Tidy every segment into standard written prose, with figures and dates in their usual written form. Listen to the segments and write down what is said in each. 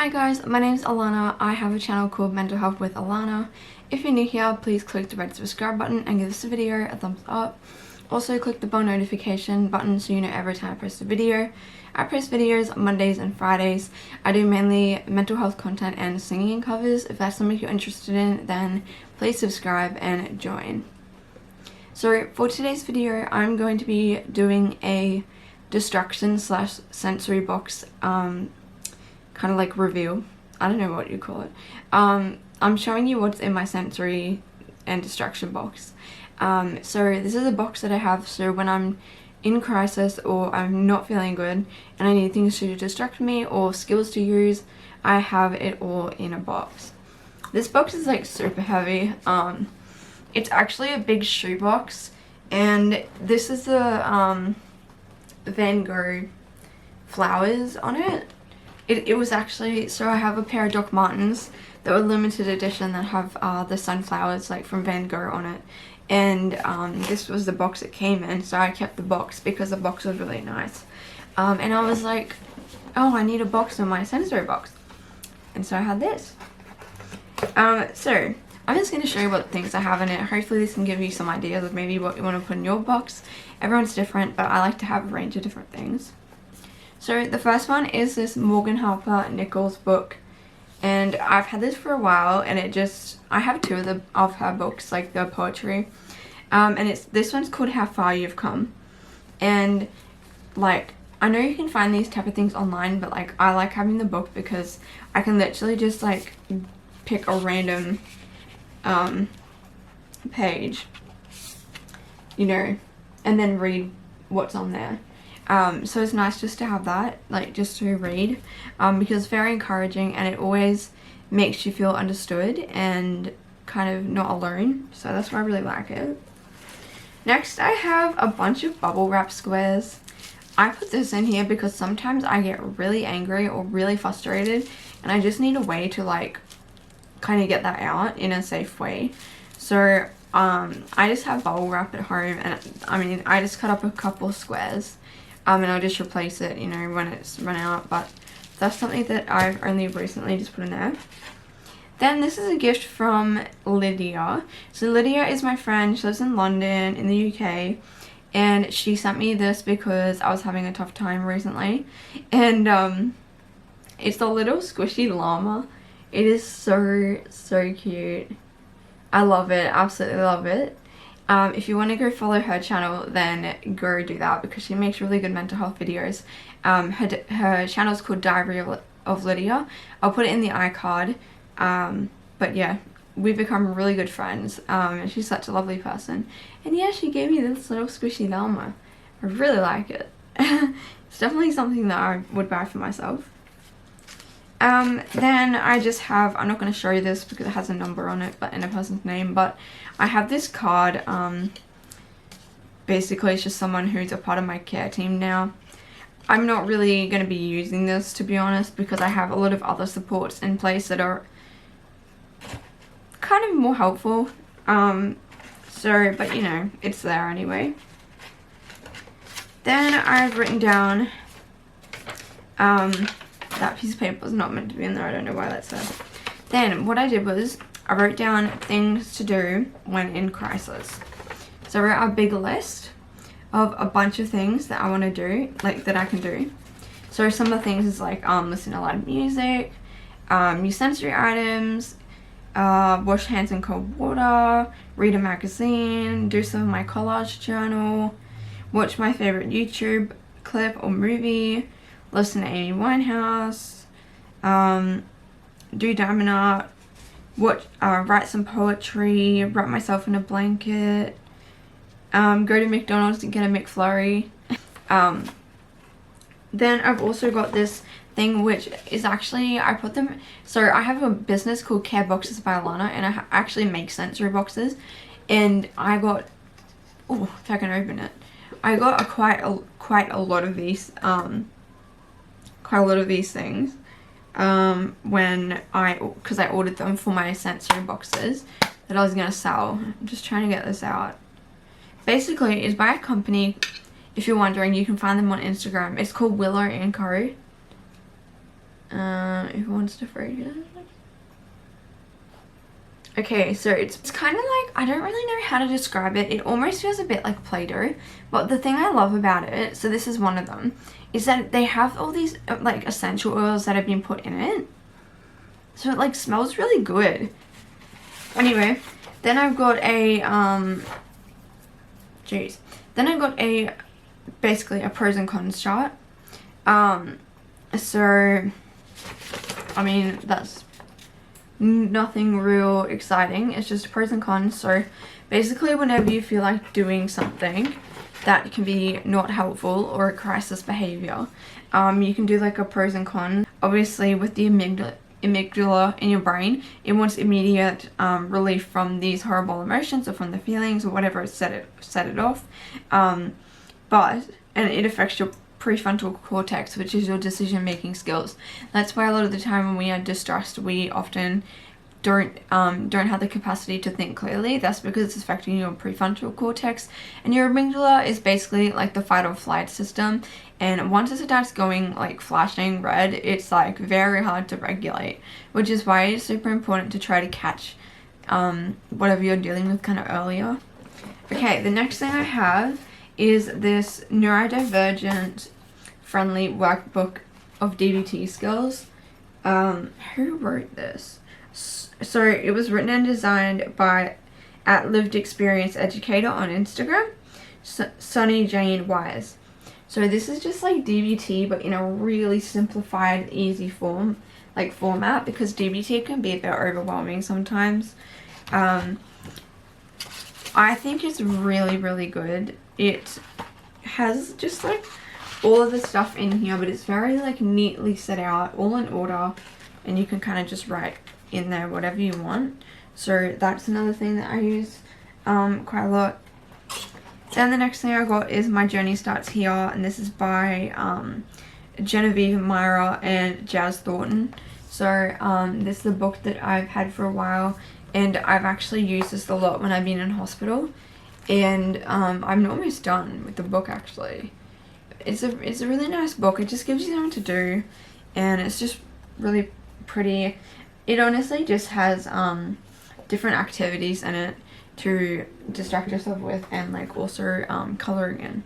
Hi guys, my name is Alana. I have a channel called Mental Health with Alana. If you're new here, please click the red subscribe button and give this video a thumbs up. Also click the bell notification button so you know every time I post a video. I post videos Mondays and Fridays. I do mainly mental health content and singing covers. If that's something you're interested in, then please subscribe and join. So for today's video, I'm going to be doing a distraction slash sensory box kind of like reveal. I don't know what you call it. I'm showing you what's in my sensory and distraction box. So this is a box that I have so when I'm in crisis or I'm not feeling good and I need things to distract me or skills to use, I have it all in a box. This box is like super heavy. It's actually a big shoe box, and this is the Van Gogh flowers on it. It was actually, so I have a pair of Doc Martens that were limited edition that have the sunflowers like from Van Gogh on it, and this was the box it came in, so I kept the box because the box was really nice. And I was like, oh, I need a box in my sensory box, and so I had this. So I'm just going to show you what things I have in it. Hopefully this can give you some ideas of maybe what you want to put in your box. Everyone's different, but I like to have a range of different things. So the first one is this Morgan Harper Nichols book, and I've had this for a while, and I have two of her books, like the poetry, and this one's called How Far You've Come. And like, I know you can find these type of things online, but like I like having the book because I can literally just like pick a random page, you know, and then read what's on there. So it's nice just to have that, like just to read, because it's very encouraging and it always makes you feel understood and kind of not alone, so that's why I really like it. Next I have a bunch of bubble wrap squares. I put this in here because sometimes I get really angry or really frustrated and I just need a way to like kind of get that out in a safe way. So I just have bubble wrap at home, and I mean I just cut up a couple squares. And I'll just replace it, you know, when it's run out, but that's something that I've only recently just put in there. Then this is a gift from Lydia. So Lydia is my friend. She lives in London in the UK, and she sent me this because I was having a tough time recently. And it's a little squishy llama. It is so cute. I love it, absolutely love it. If you want to go follow her channel, then go do that because she makes really good mental health videos. Her channel is called Diary of Lydia. I'll put it in the iCard. But yeah, we've become really good friends, and she's such a lovely person. And yeah, she gave me this little squishy llama. I really like it. It's definitely something that I would buy for myself. Then I just have, I'm not going to show you this because it has a number on it, but in a person's name, but I have this card. Basically it's just someone who's a part of my care team now. I'm not really going to be using this, to be honest, because I have a lot of other supports in place that are kind of more helpful. But you know, it's there anyway. Then I've written down, that piece of paper was not meant to be in there. I don't know why that's there. Then what I did was I wrote down things to do when in crisis. So I wrote a big list of a bunch of things that I want to do, like that I can do. So some of the things is like listen to loud music, use sensory items, wash hands in cold water, read a magazine, do some of my collage journal, watch my favorite YouTube clip or movie, listen to Amy Winehouse, do diamond art, write some poetry, wrap myself in a blanket, go to McDonald's and get a McFlurry. Then I've also got this thing which is actually, I put them, so I have a business called Care Boxes by Alana, and I actually make sensory boxes, and I got, oh, if I can open it, I got quite a lot of these, things because I ordered them for my sensory boxes that I was gonna sell. I'm just trying to get this out. Basically, it's by a company, if you're wondering, you can find them on Instagram. It's called Willow & Co. Who wants to read it? Okay, so it's kind of like, I don't really know how to describe it. It almost feels a bit like Play-Doh, but the thing I love about it, so this is one of them, is that they have all these like essential oils that have been put in it. So it like smells really good. Anyway, then I've got a, then I got a, basically a pros and cons chart. So, I mean, that's nothing real exciting. It's just pros and cons. So basically whenever you feel like doing something that can be not helpful or a crisis behavior, you can do like a pros and cons. Obviously with the amygdala in your brain, it wants immediate relief from these horrible emotions or from the feelings or whatever set it off, and it affects your prefrontal cortex, which is your decision making skills. That's why a lot of the time when we are distressed, we often don't have the capacity to think clearly. That's because it's affecting your prefrontal cortex, and your amygdala is basically like the fight or flight system, and once it starts going like flashing red, it's like very hard to regulate, which is why it's super important to try to catch whatever you're dealing with kind of earlier. Okay, the next thing I have is this neurodivergent friendly workbook of DBT skills. Who wrote this? So it was written and designed by @Lived Experience Educator on Instagram, Sunny Jane Wise. So this is just like DBT but in a really simplified, easy format, because DBT can be a bit overwhelming sometimes. I think it's really, really good. It has just like all of the stuff in here, but it's very like neatly set out, all in order, and you can kind of just write in there whatever you want. So that's another thing that I use quite a lot. Then the next thing I got is My Journey Starts Here, and this is by Genevieve Myra and Jazz Thornton. So this is a book that I've had for a while, and I've actually used this a lot when I've been in hospital, and I'm almost done with the book actually. It's a really nice book. It just gives you something to do, and it's just really pretty. It honestly just has different activities in it to distract yourself with, and like also colouring in.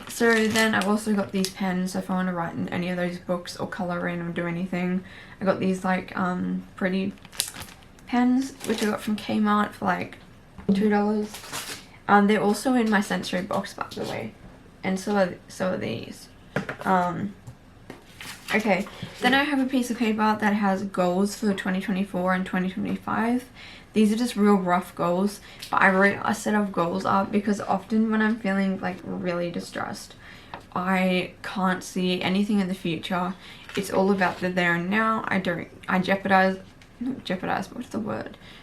So then I've also got these pens, so if I want to write in any of those books or colour in or do anything. I got these like pretty pens which I got from Kmart for like $2. They're also in my sensory box, by the way, and so are these. Okay, then I have a piece of paper that has goals for 2024 and 2025. These are just real rough goals, but I wrote a set of goals up because often when I'm feeling like really distressed, I can't see anything in the future. It's all about the there and now. I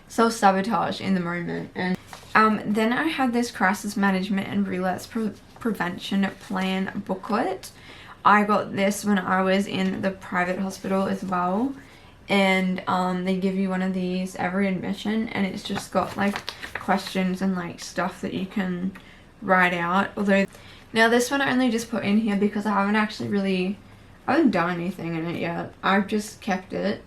self-sabotage in the moment. And then I had this crisis management and relapse prevention plan booklet. I got this when I was in the private hospital as well, and they give you one of these every admission, and it's just got like questions and like stuff that you can write out. Although now this one I only just put in here because I haven't done anything in it yet. I've just kept it.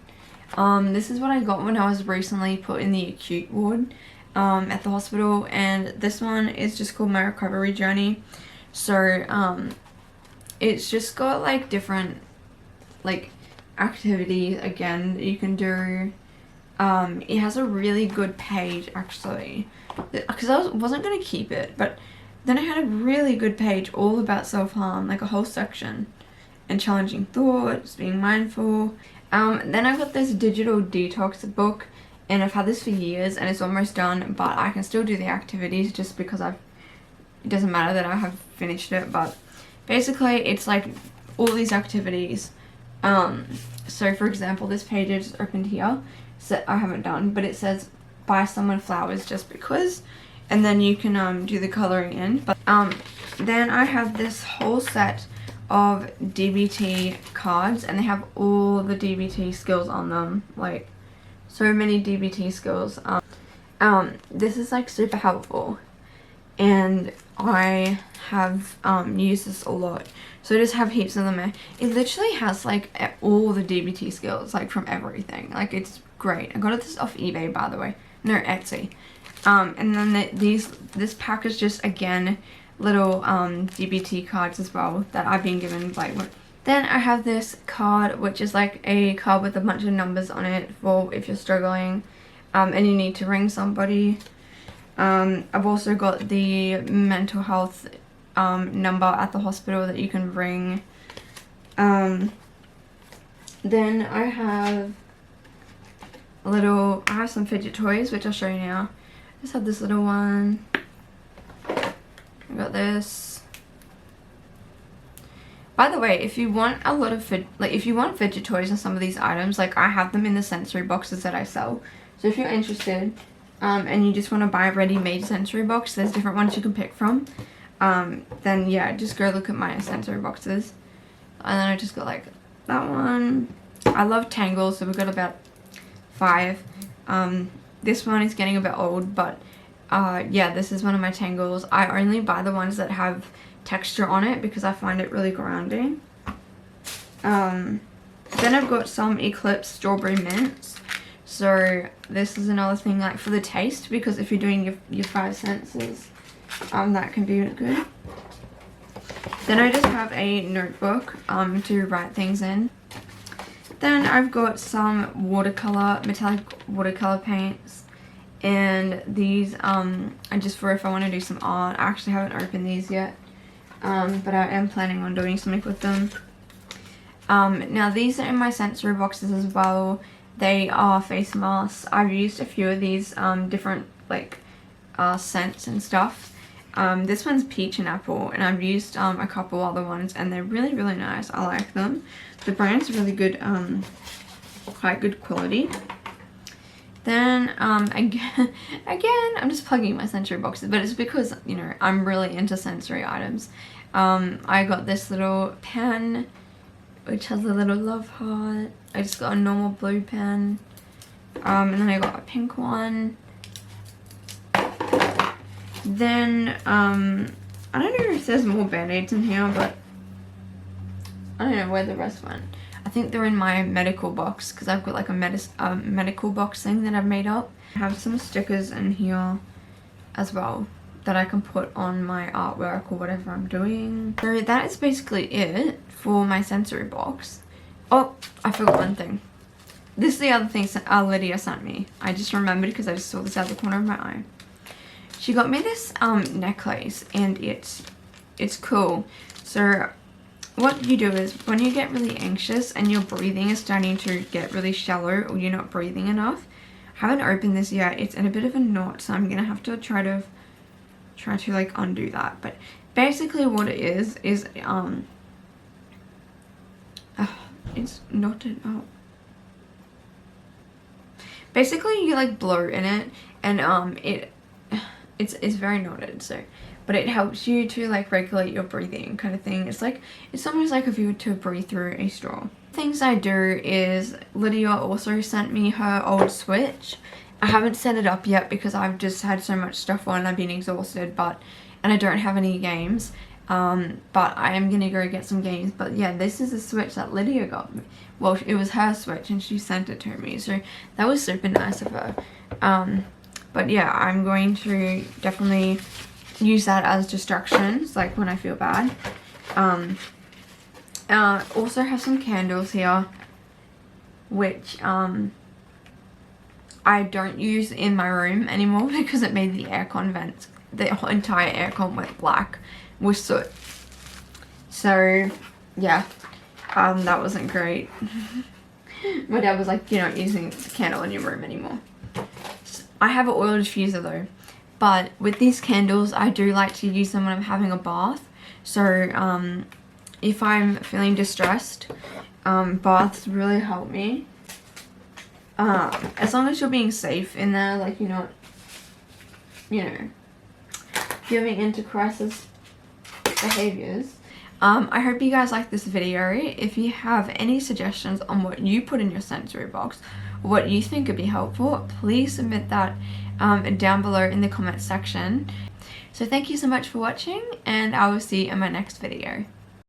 This is what I got when I was recently put in the acute ward at the hospital, and this one is just called My Recovery Journey. So it's just got like different like activities again that you can do. It has a really good page actually, because I wasn't going to keep it, but then I had a really good page all about self-harm, like a whole section, and challenging thoughts, being mindful. Then I got this digital detox book, and I've had this for years and it's almost done, but I can still do the activities just because it doesn't matter that I have finished it. But basically it's like all these activities. So for example, this page is opened here, so I haven't done, but it says buy someone flowers just because, and then you can do the colouring in. But then I have this whole set of DBT cards, and they have all the DBT skills on them, like so many DBT skills. This is like super helpful, and I have used this a lot. So I just have heaps of them there. It literally has like all the DBT skills, like from everything. Like it's great. I got this off eBay, by the way. No, Etsy. And then this pack is just, again, little DBT cards as well that I've been given. Like, then I have this card, which is like a card with a bunch of numbers on it for if you're struggling and you need to ring somebody. I've also got the mental health number at the hospital that you can ring. Then I have I have some fidget toys, which I'll show you now. I just have this little one. I got this. By the way, if you want a lot of if you want fidget toys and some of these items, like I have them in the sensory boxes that I sell. So if you're interested, and you just want to buy a ready-made sensory box, there's different ones you can pick from. Then yeah, just go look at my sensory boxes. And then I just got like that one. I love tangles, so we've got about 5. This one is getting a bit old, but yeah, this is one of my tangles. I only buy the ones that have texture on it because I find it really grounding. Then I've got some Eclipse strawberry mints. So this is another thing, like for the taste, because if you're doing your 5 senses, that can be good. Then I just have a notebook to write things in. Then I've got some metallic watercolor paints, and these are just for if I want to do some art. I actually haven't opened these yet, but I am planning on doing something with them. Now these are in my sensory boxes as well. They are face masks. I've used a few of these different like scents and stuff. This one's peach and apple, and I've used a couple other ones, and they're really nice. I like them. The brand's really good, quite good quality. Then again, I'm just plugging my sensory boxes, but it's because, you know, I'm really into sensory items. I got this little pen, which has a little love heart. I just got a normal blue pen, and then I got a pink one. Then I don't know if there's more band-aids in here, but I don't know where the rest went. I think they're in my medical box because I've got like a medical box thing that I've made up. I have some stickers in here as well that I can put on my artwork or whatever I'm doing. So that is basically it for my sensory box. Oh, I forgot one thing. This is the other thing Lydia sent me. I just remembered because I just saw this out the corner of my eye. She got me this necklace, and it's cool. So what you do is when you get really anxious and your breathing is starting to get really shallow, or you're not breathing enough, I haven't opened this yet. It's in a bit of a knot, so I'm gonna have to try to like undo that. But basically what it is it's knotted up. Basically you like blow in it, and it's very knotted, so, but it helps you to like regulate your breathing kind of thing. It's almost like if you were to breathe through a straw. Things I do is Lydia also sent me her old Switch. I haven't set it up yet because I've just had so much stuff on, I've been exhausted, and I don't have any games. But I am gonna go get some games. But yeah, this is a Switch that Lydia got me. Well, it was her Switch and she sent it to me, so that was super nice of her. But yeah, I'm going to definitely use that as distractions, like when I feel bad. Also have some candles here, which I don't use in my room anymore because it made the aircon vents, the entire aircon went black with soot. So yeah, that wasn't great. My dad was like, you're not using the candle in your room anymore. I have an oil diffuser though, but with these candles I do like to use them when I'm having a bath. So if I'm feeling distressed, baths really help me. As long as you're being safe in there, like you're not, you know, giving into crisis behaviors. I hope you guys like this video. If you have any suggestions on what you put in your sensory box, what you think would be helpful, please submit that down below in the comment section. So thank you so much for watching, and I will see you in my next video.